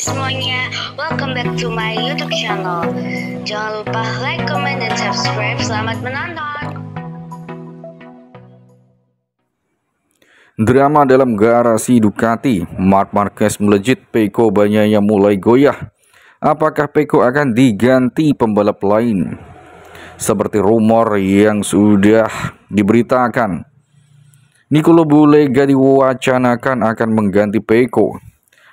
semuanya, welcome back to my YouTube channel. Jangan lupa like, comment, dan subscribe. Selamat menonton. Drama dalam garasi Ducati, Marc Marquez melejit, Pecco Bagnaia mulai goyah. Apakah Pecco akan diganti pembalap lain? Seperti rumor yang sudah diberitakan, Nicolo Bulega diwacanakan akan mengganti Pecco.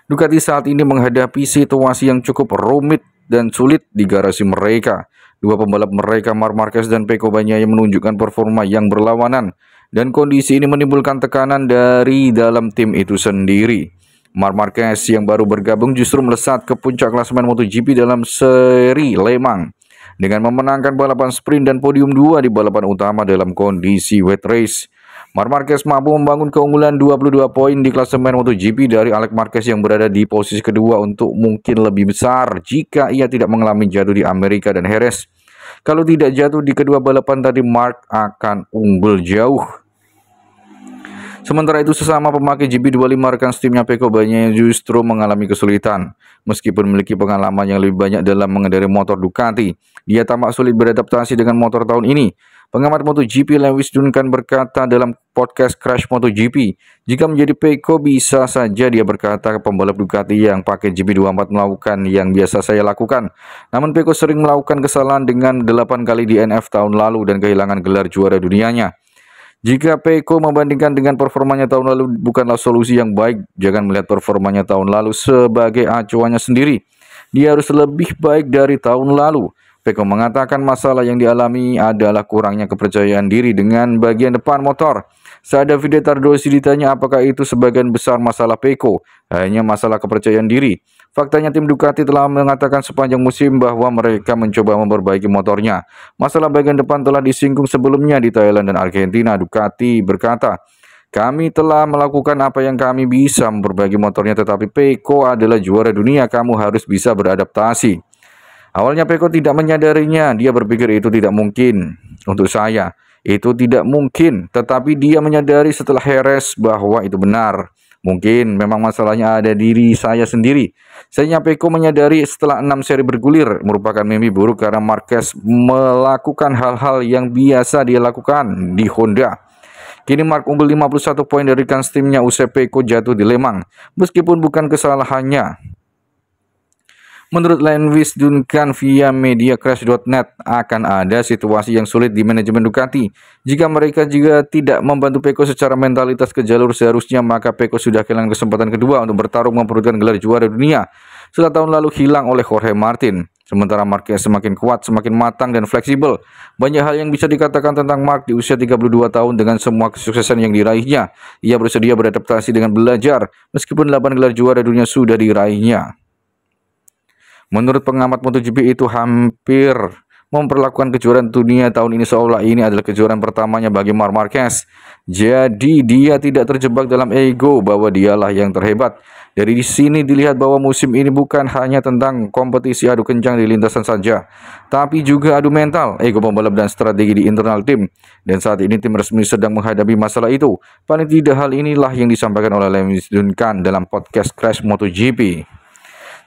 Ducati saat ini menghadapi situasi yang cukup rumit dan sulit di garasi mereka. Dua pembalap mereka, Marc Marquez dan Pecco Bagnaia, menunjukkan performa yang berlawanan, dan kondisi ini menimbulkan tekanan dari dalam tim itu sendiri. Marc Marquez yang baru bergabung justru melesat ke puncak klasemen MotoGP dalam seri Le Mans dengan memenangkan balapan sprint dan podium 2 di balapan utama dalam kondisi wet race. Marc Marquez mampu membangun keunggulan 22 poin di klasemen MotoGP dari Alex Marquez yang berada di posisi kedua untuk mungkin lebih besar jika ia tidak mengalami jatuh di Amerika dan Jerez. Kalau tidak jatuh di kedua balapan tadi, Marc akan unggul jauh. Sementara itu, sesama pemakai GP25 rekan timnya Pecco Bagnaia justru mengalami kesulitan. Meskipun memiliki pengalaman yang lebih banyak dalam mengendarai motor Ducati, dia tampak sulit beradaptasi dengan motor tahun ini. Pengamat MotoGP Lewis Duncan berkata dalam podcast Crash MotoGP, jika menjadi Pecco bisa saja dia berkata ke pembalap Ducati yang pakai GP24 melakukan yang biasa saya lakukan. Namun Pecco sering melakukan kesalahan dengan 8 kali DNF tahun lalu dan kehilangan gelar juara dunianya. Jika Pecco membandingkan dengan performanya tahun lalu bukanlah solusi yang baik, jangan melihat performanya tahun lalu sebagai acuannya sendiri. Dia harus lebih baik dari tahun lalu. Pecco mengatakan masalah yang dialami adalah kurangnya kepercayaan diri dengan bagian depan motor. Saat Davide Tardosi ditanya apakah itu sebagian besar masalah Pecco, hanya masalah kepercayaan diri. Faktanya tim Ducati telah mengatakan sepanjang musim bahwa mereka mencoba memperbaiki motornya. Masalah bagian depan telah disinggung sebelumnya di Thailand dan Argentina. Ducati berkata, kami telah melakukan apa yang kami bisa memperbaiki motornya, tetapi Pecco adalah juara dunia, kamu harus bisa beradaptasi. Awalnya Pecco tidak menyadarinya, dia berpikir itu tidak mungkin untuk saya. Itu tidak mungkin, tetapi dia menyadari setelah Jerez bahwa itu benar. Mungkin memang masalahnya ada diri saya sendiri. Sayangnya Pecco menyadari setelah 6 seri bergulir merupakan mimpi buruk karena Marquez melakukan hal-hal yang biasa dia lakukan di Honda. Kini Marc unggul 51 poin dari rekan timnya usai Pecco jatuh di Le Mans, meskipun bukan kesalahannya. Menurut Lewis Duncan via media Crash.net, akan ada situasi yang sulit di manajemen Ducati. Jika mereka juga tidak membantu Pecco secara mentalitas ke jalur seharusnya, maka Pecco sudah kehilangan kesempatan kedua untuk bertarung memperebutkan gelar juara dunia setelah tahun lalu hilang oleh Jorge Martin. Sementara Marquez semakin kuat, semakin matang dan fleksibel. Banyak hal yang bisa dikatakan tentang Marc di usia 32 tahun dengan semua kesuksesan yang diraihnya. Ia bersedia beradaptasi dengan belajar, meskipun 8 gelar juara dunia sudah diraihnya. Menurut pengamat MotoGP itu hampir memperlakukan kejuaraan dunia tahun ini seolah ini adalah kejuaraan pertamanya bagi Marc Marquez. Jadi dia tidak terjebak dalam ego bahwa dialah yang terhebat. Dari sini dilihat bahwa musim ini bukan hanya tentang kompetisi adu kencang di lintasan saja, tapi juga adu mental, ego pembalap dan strategi di internal tim. Dan saat ini tim resmi sedang menghadapi masalah itu. Paling tidak hal inilah yang disampaikan oleh Lewis Duncan dalam podcast Crash MotoGP.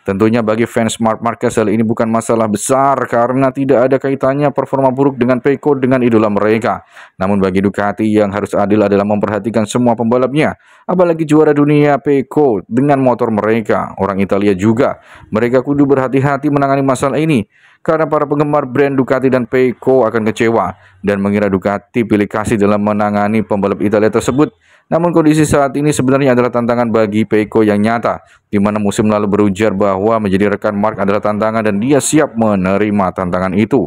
Tentunya bagi fans Marc Marquez hal ini bukan masalah besar karena tidak ada kaitannya performa buruk dengan Pecco dengan idola mereka. Namun bagi Ducati yang harus adil adalah memperhatikan semua pembalapnya, apalagi juara dunia Pecco dengan motor mereka, orang Italia juga. Mereka kudu berhati-hati menangani masalah ini karena para penggemar brand Ducati dan Pecco akan kecewa dan mengira Ducati pilih kasih dalam menangani pembalap Italia tersebut. Namun kondisi saat ini sebenarnya adalah tantangan bagi Pecco yang nyata, di mana musim lalu berujar bahwa menjadi rekan Marc adalah tantangan dan dia siap menerima tantangan itu.